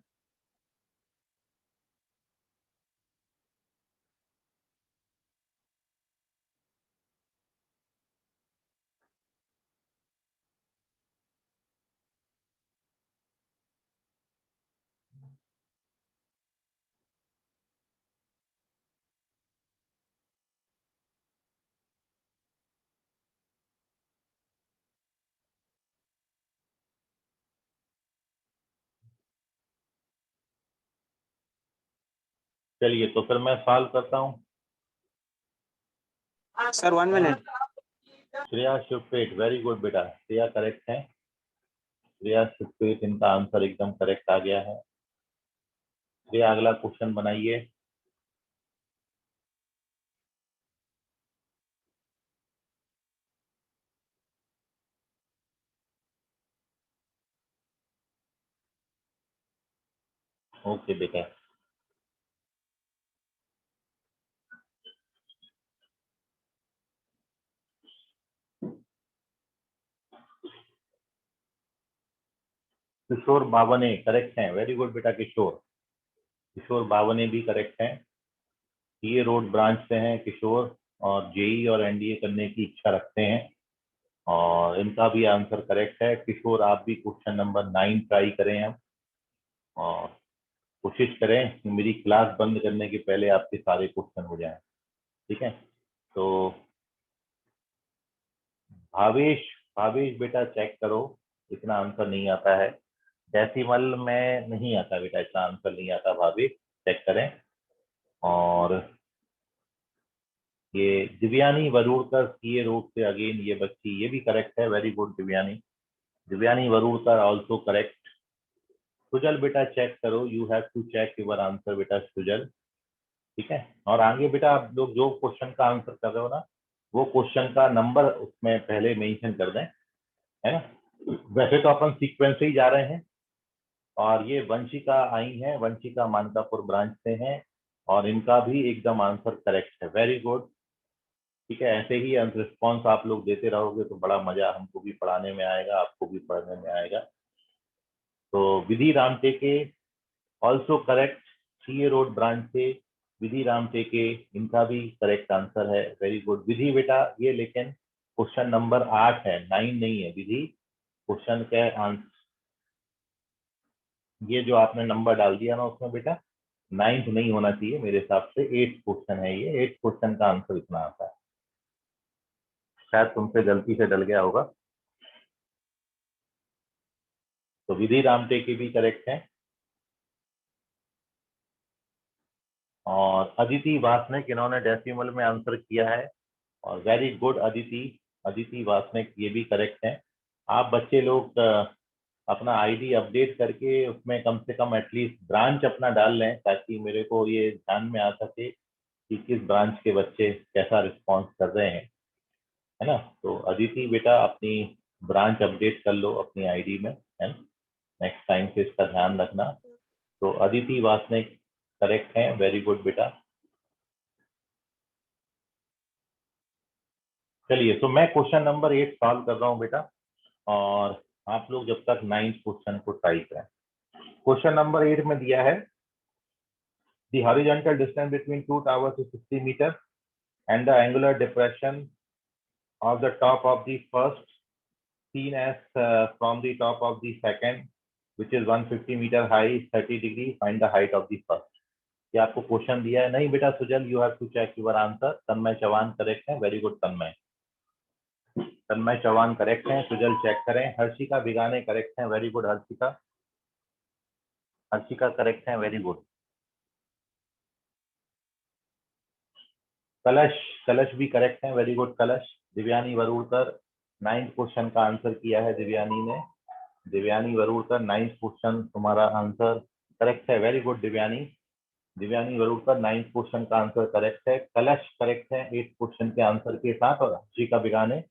चलिए, तो फिर मैं सॉल्व करता हूँ। Sir 1 minute. Shreya Shivpet, very good बेटा, श्रेया करेक्ट है। श्रेया शिवपेट, इनका आंसर एकदम करेक्ट आ गया है। श्रेया अगला क्वेश्चन बनाइए। ओके बेटा। किशोर बावने करेक्ट हैं, वेरी गुड बेटा किशोर। किशोर बावने भी करेक्ट हैं। ये रोड ब्रांच से हैं किशोर, और जेई और एनडीए करने की इच्छा रखते हैं, और इनका भी आंसर करेक्ट है। किशोर, आप भी क्वेश्चन नंबर 9 ट्राई करें हम, और कोशिश करें कि मेरी क्लास बंद करने के पहले आपके सारे क्वेश्चन हो जाएं। ठीक है, तो भावेश, भावेश बेटा चेक करो, इतना आंसर नहीं आता है। डेसिमल में नहीं आता बेटा, इतना आंसर नहीं आता भावेश, चेक करें। और ये दिव्यानी वरुड़कर, सीए रोड से अगेन ये बच्ची, ये भी करेक्ट है, very good Divyani. Divyani Varudkar also correct. Sujal बेटा चेक करो, you have to check your answer बेटा सुजल। ठीक है, और आगे बेटा आप लोग जो क्वेश्चन का आंसर कर रहे हो ना, वो क्वेश्चन का नंबर उसमें पहले मेंशन कर दें, है ना। वैसे तो अपन सीक्वेंस से ही जा रहे हैं, और ये वंशिका आई हैं, वंशिका मानकापुर ब्रांच से हैं और इनका भी एकदम आंसर करेक्ट है। Very good. ठीक है, ऐसे ही रिस्पॉन्स आप लोग देते रहोगे तो बड़ा मजा हमको भी पढ़ाने में आएगा, आपको भी पढ़ने में आएगा। तो विधि राम टेके also correct, CA road branch से विधि राम टेके, इनका भी करेक्ट आंसर है। वेरी गुड विधि बेटा। ये लेकिन क्वेश्चन नंबर 8 है, 9 नहीं है विधि। क्वेश्चन का आंसर ये जो आपने नंबर डाल दिया ना उसमें बेटा 9th नहीं होना चाहिए मेरे हिसाब से, 8th क्वेश्चन है ये। 8th क्वेश्चन का आंसर इतना आता है, शायद तुमसे गलती से डल गया होगा। तो विधि राम टेके भी करेक्ट है और अदिति वासनिक इन्होंने डेसिमल में आंसर किया है और वेरी गुड अदिति। अदिति वासनिक ये भी करेक्ट है। आप बच्चे लोग अपना आईडी अपडेट करके उसमें कम से कम एटलीस्ट ब्रांच अपना डाल लें ताकि मेरे को ये ध्यान में आ सके कि किस ब्रांच के बच्चे कैसा रिस्पॉन्स कर रहे हैं, है ना। तो अदिति बेटा अपनी ब्रांच अपडेट कर लो अपनी आईडी में, है ना। नेक्स्ट टाइम से इसका ध्यान रखना। तो अदिति वासनिक करेक्ट है, वेरी गुड बेटा। चलिए, तो मैं क्वेश्चन नंबर 8 सॉल्व कर रहा हूँ बेटा और आप लोग जब तक 9th क्वेश्चन को ट्राई करें। क्वेश्चन नंबर 8 में दिया है the horizontal distance between two towers is 60 meters and the angular depression of the top of the first seen as from the top of the second which is 150 meter high is 30 degree, find the height of the first। ये आपको question दिया है। नहीं बेटा Sujal, you have to check your answer. Tanmay Chauhan correct है, very good Tanmay. Tanmay Chauhan correct है, Sujal check करें। Harshika Bhigane correct है, very good Harshika. Harshika correct है, वेरी गुड। कलश, कलश भी करेक्ट है, very good Kalash. Divyani Varudkar 9th question का आंसर किया है दिव्यानी ने। दिव्यानी वरुड़कर 9th क्वेश्चन तुम्हारा आंसर करेक्ट है, very good Divyani. Divyani Varudkar 9th question का आंसर करेक्ट है। कलश करेक्ट है 8th क्वेश्चन के आंसर के साथ और हर्षिका बिगाने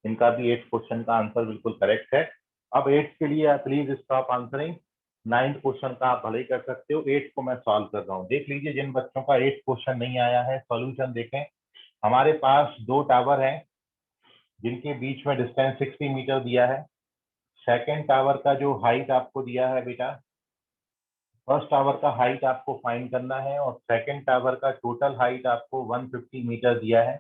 इनका भी 8th क्वेश्चन का आंसर बिल्कुल करेक्ट है। अब 8th के लिए please stop answering. 9th question का आप भले ही कर सकते हो, 8th को मैं सॉल्व कर रहा हूँ। देख लीजिए जिन बच्चों का 8th क्वेश्चन नहीं आया है सॉल्यूशन देखें। हमारे पास दो टावर हैं जिनके बीच में डिस्टेंस 60 मीटर दिया है। सेकेंड टावर का जो हाइट आपको दिया है बेटा, फर्स्ट टावर का हाइट आपको फाइंड करना है और सेकेंड टावर का टोटल हाइट आपको 150 मीटर दिया है।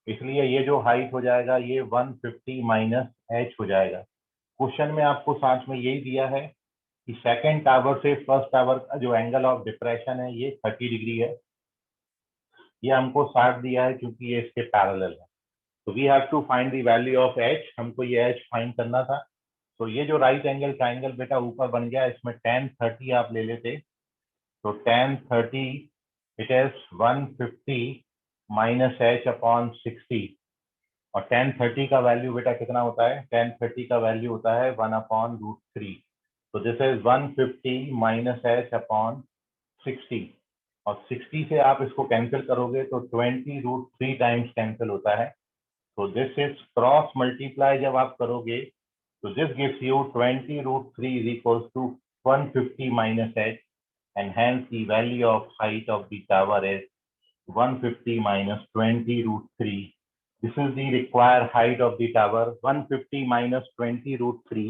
इसलिए ये जो हाइट हो जाएगा ये 150 माइनस एच हो जाएगा। क्वेश्चन में आपको साथ में यही दिया है कि सेकेंड टावर से फर्स्ट टावर का जो एंगल ऑफ डिप्रेशन है ये 30 डिग्री है। ये हमको 60 दिया है क्योंकि ये इसके पैरेलल है। तो we have to find the value of h, हमको ये एच फाइंड करना था। तो ये जो राइट एंगल ट्राइंगल बेटा ऊपर बन गया इसमें tan 30 आप ले लेते तो tan 30 it is 150 minus H upon 60 और tan 30 का वैल्यू बेटा कितना होता है, tan 30 का वैल्यू होता है 1/√3। तो this is 150 minus H upon 60 और 60 से आप इसको कैंसिल करोगे तो 20√3 टाइम्स कैंसिल होता है। तो दिस इज क्रॉस मल्टीप्लाई जब आप करोगे तो this gives you 20√3 is equals to 150 minus h and hence the value of height of the tower is 150 minus 20√3। This is the required height of the tower 150 minus 20√3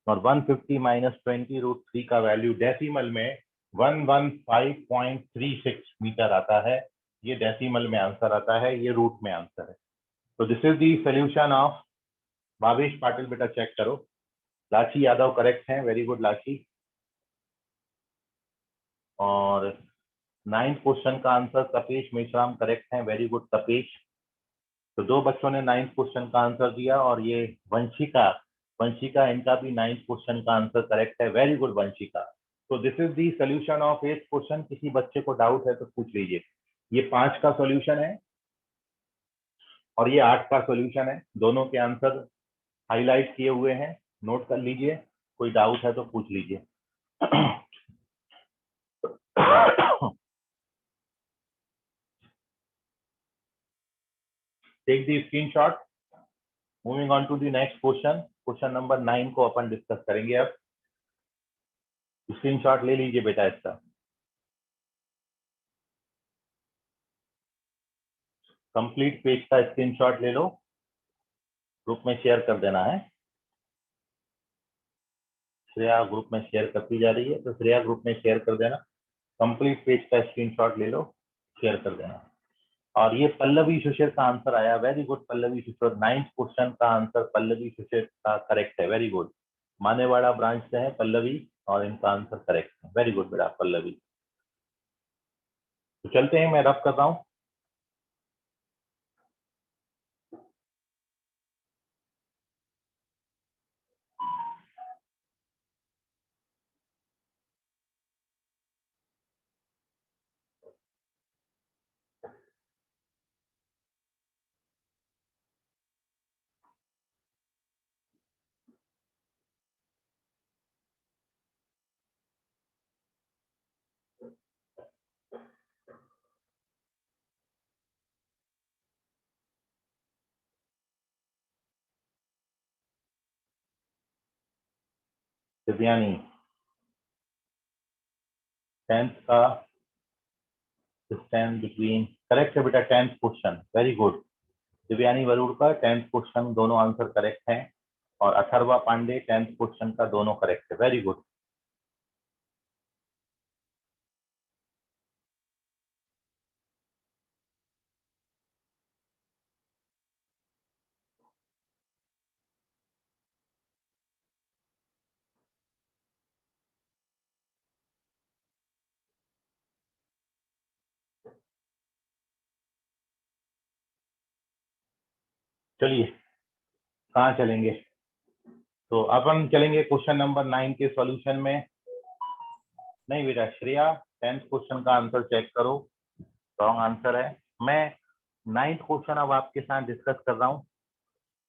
और 150 minus 20√3 का value decimal में 115.36 metre आता है। ये decimal में answer आता है, ये रूट में आंसर है। तो this is the solution of. Bhavesh Patil बेटा चेक करो। लाची यादव करेक्ट है, वेरी गुड लाची। और 9th क्वेश्चन का आंसर तपेश मेश्राम करेक्ट है, वेरी गुड तपेश। तो दो बच्चों ने 9th क्वेश्चन का आंसर दिया और ये वंशिका, वंशिका इनका भी 9th क्वेश्चन का आंसर करेक्ट है, वेरी गुड वंशिका। तो this is the solution of 8th question. किसी बच्चे को डाउट है तो पूछ लीजिए। ये 5 का सोल्यूशन है और ये 8 का सोल्यूशन है। दोनों के आंसर हाईलाइट किए हुए हैं, नोट कर लीजिए। कोई डाउट है तो पूछ लीजिए। Take the screenshot. Moving on to the next question. Question number 9 को अपन डिस्कस करेंगे अब। स्क्रीनशॉट ले लीजिए बेटा इसका। कंप्लीट पेज का स्क्रीनशॉट ले लो, ग्रुप में शेयर कर देना है। श्रेया ग्रुप में शेयर करती जा रही है, तो श्रेया ग्रुप में शेयर कर देना। कंप्लीट पेज का स्क्रीनशॉट ले लो, शेयर कर देना। और ये पल्लवी सुशीर का आंसर आया, very good Pallavi Sushir. 9th question का आंसर पल्लवी सुशीर का करेक्ट है, वेरी गुड। मानेवाड़ा ब्रांच से है पल्लवी और इनका आंसर करेक्ट है, वेरी गुड बेटा पल्लवी। तो चलते हैं, मैं रब कर रहा हूँ। दिव्यानी 10th का डिस्टेंस बिटवीन, करेक्ट है बेटा 10th question, very good. Divyani Varud का 10th क्वेश्चन दोनों आंसर करेक्ट हैं, और अथर्वा पांडे 10th क्वेश्चन का दोनों करेक्ट है, वेरी गुड। चलिए कहाँ चलेंगे? तो अपन चलेंगे क्वेश्चन नंबर 9 के सॉल्यूशन में। नहीं बेटा श्रेया, 10th क्वेश्चन का आंसर चेक करो, रॉन्ग आंसर है। मैं 9th क्वेश्चन अब आपके साथ डिस्कस कर रहा हूँ।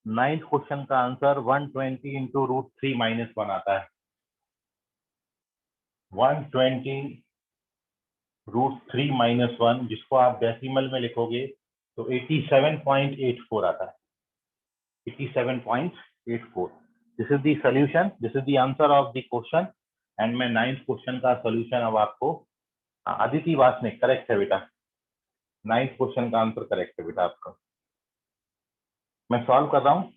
9th क्वेश्चन का आंसर 120 इंटू रूट 3 माइनस 1 आता है। 120 रूट 3 माइनस 1, जिसको आप डेसिमल में लिखोगे तो 87.84 आता है, 87.84। This is the solution, this is the answer of the question. And मैं 9th क्वेश्चन का सॉल्यूशन अब आपको, अदिति वासनिक करेक्ट है बेटा, 9th क्वेश्चन का आंसर करेक्ट है बेटा आपका। मैं सॉल्व कर रहा हूँ।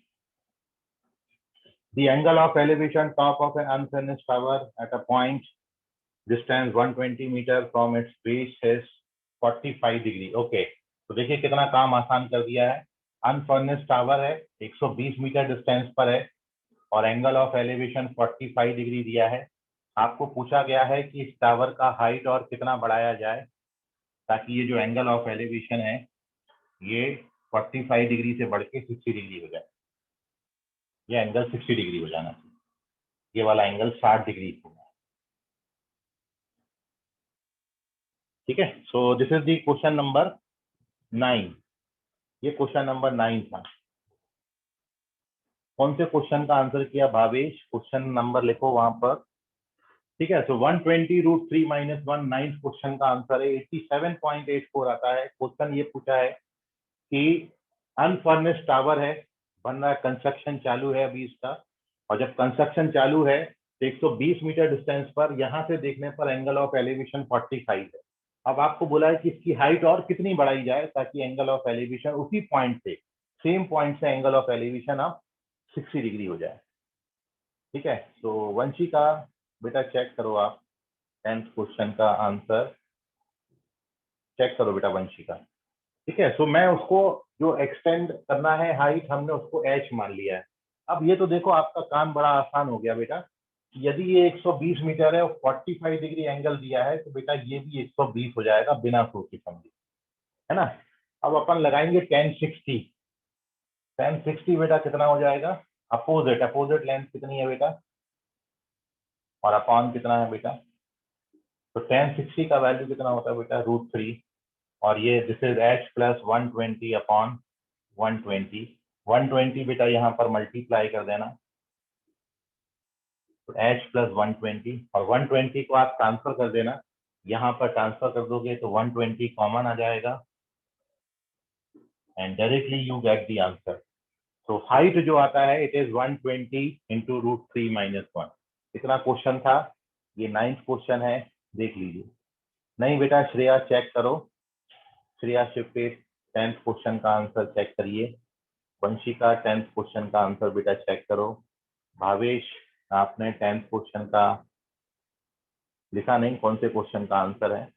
The angle of elevation top of an unfinished tower at a point distance 120 meter from its base is 45 degree. Okay, तो देखिए कितना काम आसान कर दिया है। अनफर्निश्ड टावर है, 120 मीटर डिस्टेंस पर है, और एंगल ऑफ एलिवेशन 45 डिग्री दिया है। आपको पूछा गया है कि इस टावर का हाइट और कितना बढ़ाया जाए ताकि ये जो एंगल ऑफ एलिवेशन है ये 45 डिग्री से बढ़ के 60 डिग्री हो जाए। ये एंगल 60 डिग्री हो जाना चाहिए, ये वाला एंगल 60 डिग्री होगा। ठीक है, so this is the question number 9। ये क्वेश्चन नंबर 9 था। कौन से क्वेश्चन का आंसर किया भावेश? क्वेश्चन नंबर लिखो वहां पर। ठीक है, सो 120 रूट 3 माइनस 1 9th क्वेश्चन का आंसर है, 87.84 आता है। क्वेश्चन ये पूछा है कि अनफर्निश्ड टावर है, बन रहा है, कंस्ट्रक्शन चालू है अभी इसका, और जब कंस्ट्रक्शन चालू है तो 120 मीटर डिस्टेंस पर यहां से देखने पर एंगल ऑफ एलिवेशन 45 है। अब आपको बोला है कि इसकी हाइट और कितनी बढ़ाई जाए ताकि एंगल ऑफ एलिवेशन उसी पॉइंट से, सेम पॉइंट से एंगल ऑफ एलिवेशन अब 60 डिग्री हो जाए। ठीक है, तो वंशी का बेटा चेक करो आप, 10th क्वेश्चन का आंसर चेक करो बेटा वंशी का। ठीक है, सो मैं उसको जो एक्सटेंड करना है हाइट, हमने उसको एच मान लिया है। अब ये तो देखो आपका काम बड़ा आसान हो गया बेटा, कि यदि ये 120 मीटर है और 45 डिग्री एंगल दिया है तो बेटा ये भी 120 हो जाएगा बिना सोचे समझे, है ना। अब अपन लगाएंगे 1060। 1060 बेटा कितना हो जाएगा? अपोजिट, अपोजिट लेंथ कितनी है बेटा, और अपॉन कितना है बेटा? तो 1060 का वैल्यू कितना होता है बेटा? रूट 3, और ये this is H plus 120 upon 120। 120 बेटा यहाँ पर मल्टीप्लाई कर देना, तो एच प्लस 120, और 120 को आप ट्रांसफर कर देना, यहाँ पर ट्रांसफर कर दोगे तो 120 कॉमन आ जाएगा, and directly you get the answer. तो हाइट जो आता है it is 120 into root 3 minus 1। इतना क्वेश्चन था, ये 9th क्वेश्चन है, देख लीजिए। नहीं बेटा श्रेया चेक करो, श्रेया शिफ्टे 10th क्वेश्चन का आंसर चेक करिए। वंशिका 10th क्वेश्चन का आंसर बेटा चेक करो। भावेश आपने 10th क्वेश्चन का लिखा नहीं, कौन से क्वेश्चन का आंसर है?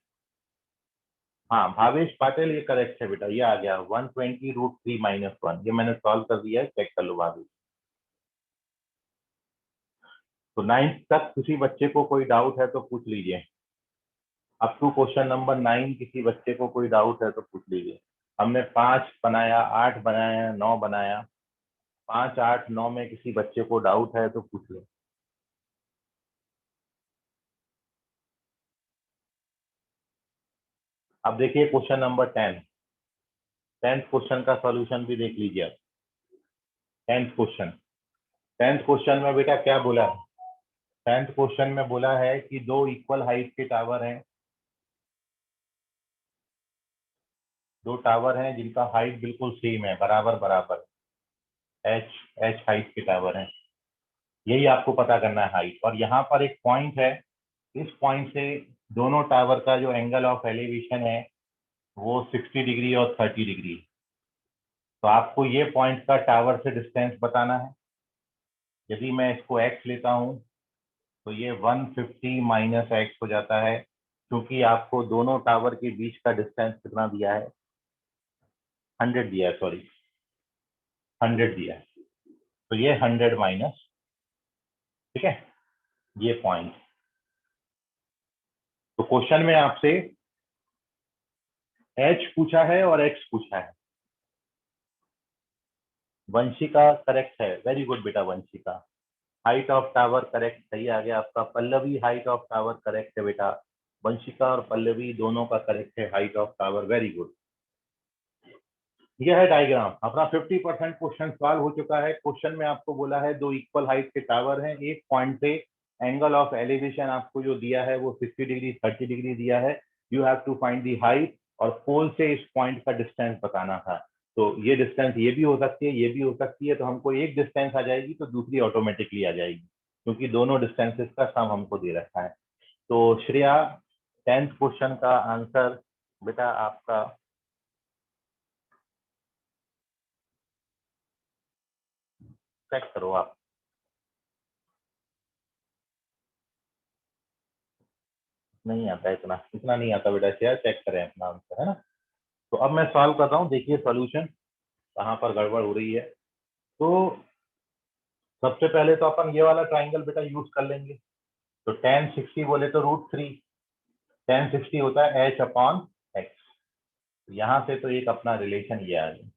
हाँ भावेश पाटिल, ये करेक्ट है बेटा, ये आ गया 120√3 - 1, ये मैंने सॉल्व कर दिया है, चेक कर लो भावेश। तो 9th तक किसी बच्चे को कोई डाउट है तो पूछ लीजिए। अप टू क्वेश्चन नंबर 9 किसी बच्चे को कोई डाउट है तो पूछ लीजिए। हमने 5 बनाया, 8 बनाया, 9 बनाया। 5, 8, 9 में किसी बच्चे को डाउट है तो पूछ ले। अब देखिए क्वेश्चन नंबर 10th क्वेश्चन का सॉल्यूशन भी देख लीजिए आप। 10th क्वेश्चन में बेटा क्या बोला है? 10th क्वेश्चन में बोला है कि दो इक्वल हाइट के टावर हैं, दो टावर हैं जिनका हाइट बिल्कुल सेम है, बराबर बराबर, एच एच हाइट के टावर हैं। यही आपको पता करना है हाइट। और यहाँ पर एक पॉइंट है, इस पॉइंट से दोनों टावर का जो एंगल ऑफ एलिवेशन है वो 60 डिग्री और 30 डिग्री। तो आपको ये पॉइंट का टावर से डिस्टेंस बताना है। यदि मैं इसको x लेता हूँ तो ये 150 माइनस एक्स हो जाता है, क्योंकि आपको दोनों टावर के बीच का डिस्टेंस कितना दिया है? 100 दिया है, सॉरी 100 दिया है। तो ये 100 माइनस, ठीक है, ये पॉइंट। तो क्वेश्चन में आपसे h पूछा है और x पूछा है। वंशिका करेक्ट है, वेरी गुड बेटा Vanshika. Height of tower correct, सही आ गया आपका। Pallavi height of tower correct है बेटा। वंशिका और पल्लवी दोनों का करेक्ट है height of tower, very good. यह है डायग्राम अपना। 50% क्वेश्चन सॉल्व हो चुका है। क्वेश्चन में आपको बोला है दो इक्वल हाइट के टावर हैं, एक पॉइंट से एंगल ऑफ एलिवेशन आपको जो दिया है वो 60 डिग्री 30 डिग्री दिया है। You have to find the height, और पोल से इस पॉइंट का डिस्टेंस बताना था। तो ये डिस्टेंस ये भी हो सकती है, ये भी हो सकती है, तो हमको एक डिस्टेंस आ जाएगी तो दूसरी ऑटोमेटिकली आ जाएगी, क्योंकि दोनों डिस्टेंसेस का सम हमको दे रखा है। तो श्रेया 10th क्वेश्चन का आंसर बेटा आपका चेक करो आप। नहीं आता, इतना इतना नहीं आता बेटा, शेयर चेक करें अपना आंसर, है ना। तो अब मैं सॉल्व कर रहा हूँ, देखिए सॉल्यूशन कहाँ पर गड़बड़ हो रही है। तो सबसे पहले तो अपन ये वाला ट्राइंगल बेटा यूज कर लेंगे। तो 1060 बोले तो √3, 1060 होता है एच अपॉन एक्स। यहाँ से तो एक अपना रिलेशन ये आ गया।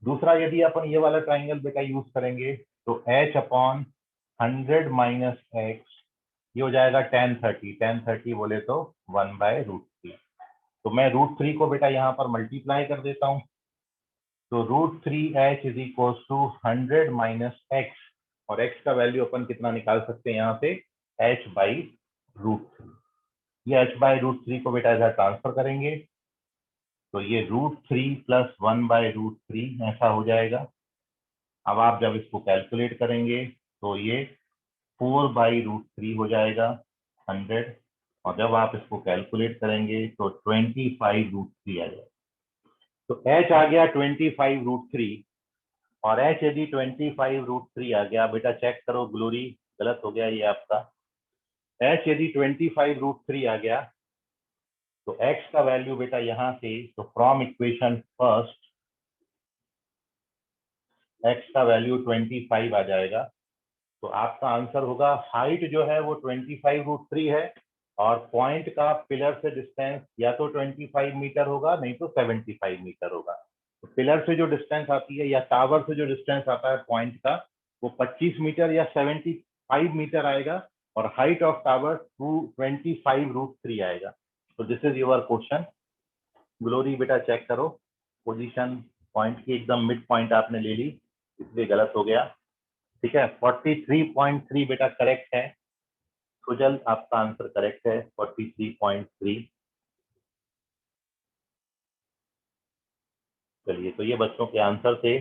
दूसरा यदि अपन ये वाला ट्राइंगल बेटा यूज करेंगे तो एच अपॉन 100 माइनस एक्स, ये हो जाएगा 1030, 1030 बोले तो 1/√3। तो मैं √3 को बेटा यहाँ पर मल्टीप्लाई कर देता हूँ। तो √3h is equal to 100 minus x, और x का वैल्यू अपन कितना निकाल सकते हैं यहाँ से? h/√3। ये h/√3 को बेटा इधर ट्रांसफर करेंगे तो ये √3 प्लस 1/√3 ऐसा हो जाएगा। अब आप जब इसको कैलकुलेट करेंगे तो ये 4/√3 हो जाएगा 100, और जब आप इसको कैलकुलेट करेंगे तो 25√3 आ जाएगा। तो h आ गया 25√3, और h यदि 25√3 आ गया बेटा, चेक करो ग्लोरी, गलत हो गया ये आपका। h यदि 25√3 आ गया तो x का वैल्यू बेटा यहाँ से, तो फ्रॉम इक्वेशन फर्स्ट x का वैल्यू 25 आ जाएगा। तो आपका आंसर होगा, हाइट जो है वो 25√3 है, और पॉइंट का पिलर से डिस्टेंस या तो 25 मीटर होगा, नहीं तो 75 मीटर होगा। तो पिलर से जो डिस्टेंस आती है या टावर से जो डिस्टेंस आता है पॉइंट का, वो 25 मीटर या 75 मीटर आएगा, और हाइट ऑफ टावर 25√3 आएगा। तो this is your question. Glory बेटा चेक करो, पोजीशन पॉइंट की एकदम मिड पॉइंट आपने ले ली, इसलिए गलत हो गया। ठीक है, 43.3 बेटा करेक्ट है। सुजल आपका आंसर करेक्ट है, 43.3। चलिए, तो ये बच्चों के आंसर थे।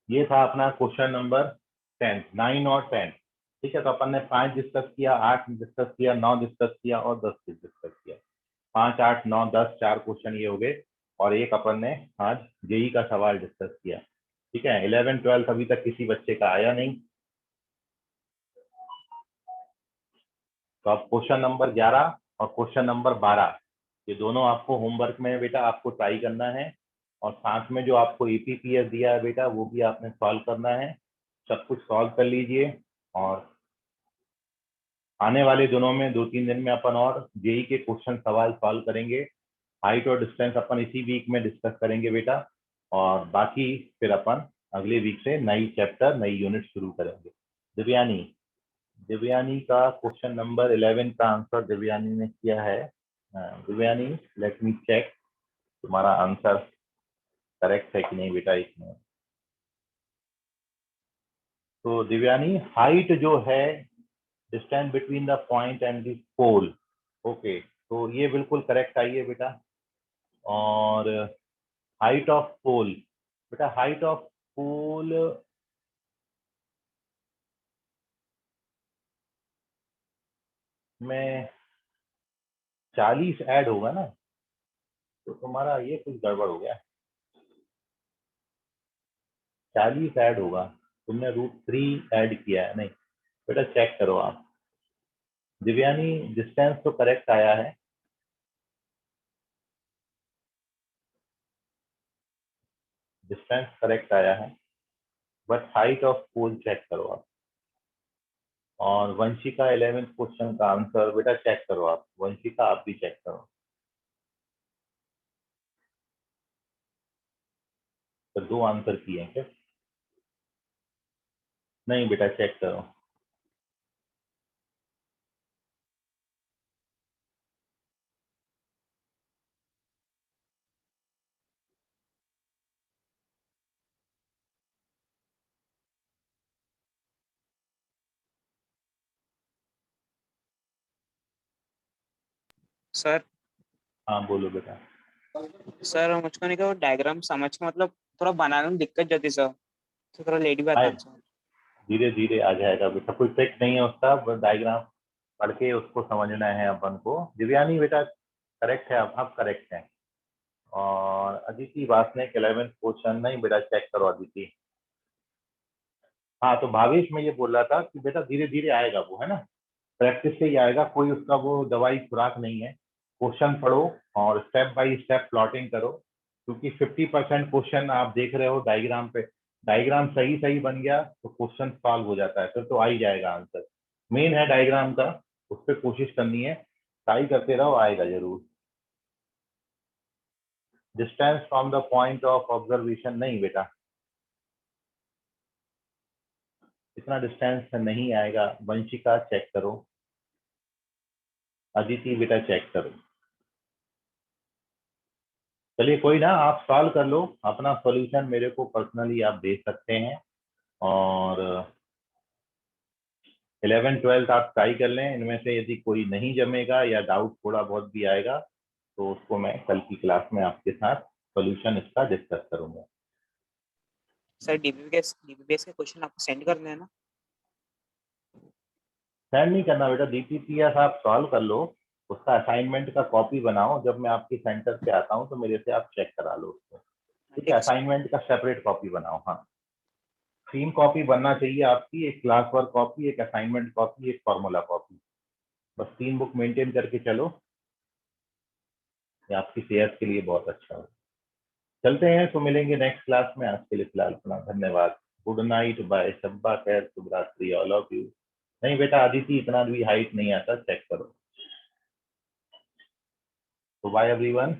ये था अपना क्वेश्चन नंबर 10, 9 और 10। ठीक है, तो अपन ने 5 डिस्कस किया, 8 डिस्कस किया, 9 डिस्कस किया और 10 डिस्कस किया। 5, 8, 9, 10 4 क्वेश्चन ये हो गए और एक अपन ने आज जेई का सवाल डिस्कस किया। ठीक है, 11 12 अभी तक किसी बच्चे का आया नहीं, तो अब क्वेश्चन नंबर 11 और क्वेश्चन नंबर 12 ये दोनों आपको होमवर्क में बेटा आपको ट्राई करना है, और साथ में जो आपको एपीपीएस दिया है बेटा वो भी आपने सॉल्व करना है। सब कुछ सॉल्व कर लीजिए, और आने वाले दिनों में 2-3 दिन में अपन और जेई के क्वेश्चन सवाल सॉल्व करेंगे। हाइट और डिस्टेंस अपन इसी वीक में डिस्कस करेंगे बेटा, और बाकी फिर अपन अगले वीक से नई चैप्टर नई यूनिट शुरू करेंगे। दिव्यानी, दिव्यानी का क्वेश्चन नंबर 11 का आंसर दिव्यानी ने किया है। दिव्यानी, लेट मी चेक तुम्हारा आंसर करेक्ट है कि नहीं बेटा, इसमें। तो दिव्यानी, हाइट जो है distance between the point and the pole, okay, तो ये बिल्कुल करेक्ट आई है बेटा। और हाइट ऑफ पोल, बेटा हाइट ऑफ पोल में 40 ऐड होगा ना, तो तुम्हारा ये कुछ गड़बड़ हो गया। 40 ऐड होगा, तुमने √3 ऐड किया है, नहीं बेटा चेक करो आप। दिव्यानी, डिस्टेंस तो करेक्ट आया है, डिस्टेंस करेक्ट आया है, but height of pole check करो आप। और वंशिका 11th क्वेश्चन का आंसर बेटा चेक करो आप, वंशिका आप भी चेक करो। तो 2 आंसर किए हैं क्या? नहीं बेटा चेक करो। सर हाँ बोलो बेटा। सर मुझको नहीं, वो डायग्राम समझ के मतलब थोड़ा बनाने में दिक्कत जाती सर, तो थोड़ा लेट भी आता आए, है सर। धीरे धीरे आ जाएगा बेटा, कोई ट्रिक नहीं है उसका, बस डायग्राम पढ़ के उसको समझना है अपन को। दिव्यानी बेटा करेक्ट है, आप करेक्ट हैं। और अदिति वासनिक 11th क्वेश्चन, नहीं बेटा चेक करो अदिति। हाँ, तो भावेश मैं ये बोल रहा था कि बेटा धीरे धीरे आएगा वो, है ना, प्रैक्टिस से ही आएगा, कोई उसका वो दवाई खुराक नहीं है। क्वेश्चन पढ़ो और स्टेप बाय स्टेप प्लॉटिंग करो, क्योंकि 50% क्वेश्चन आप देख रहे हो डायग्राम पे, डायग्राम सही सही बन गया तो क्वेश्चन सॉल्व हो जाता है, फिर तो आ ही जाएगा आंसर। मेन है डायग्राम का, उस पर कोशिश करनी है, ट्राई करते रहो, आएगा जरूर। Distance from the point of observation, नहीं बेटा इतना डिस्टेंस नहीं आएगा। वंशिका चेक करो, अदिति बेटा चेक करो। चलिए कोई ना, आप सॉल्व कर लो, अपना सॉल्यूशन मेरे को पर्सनली आप दे सकते हैं। और 11 12 आप ट्राई कर लें, इनमें से यदि कोई नहीं जमेगा या डाउट थोड़ा बहुत भी आएगा तो उसको मैं कल की क्लास में आपके साथ सॉल्यूशन इसका डिस्कस करूंगा। सर डीबीबीएस के क्वेश्चन आपको सेंड करने हैं ना? सेंड नहीं करना बेटा, डीपीपीएस आप सॉल्व कर लो, उसका असाइनमेंट का कॉपी बनाओ, जब मैं आपके सेंटर पे आता हूँ तो मेरे से आप चेक करा लो उसको। ठीक ठीक है, है सर। असाइनमेंट का सेपरेट कॉपी बनाओ। हाँ, 3 कॉपी बनना चाहिए आपकी, एक क्लास वर्क कॉपी, एक असाइनमेंट कॉपी, एक फॉर्मूला कॉपी, बस 3 बुक मेंटेन करके चलो, ये आपकी सेहत के लिए बहुत अच्छा हो। चलते हैं, तो मिलेंगे नेक्स्ट क्लास में, आज के लिए फिलहाल अपना धन्यवाद। गुड नाइट, बाय, शब्बा खैर, शुभ रात्रि, ऑल ऑफ यू। नहीं बेटा अदिति इतना भी हाइट नहीं आता, चेक करो। तो बाय एवरीवन।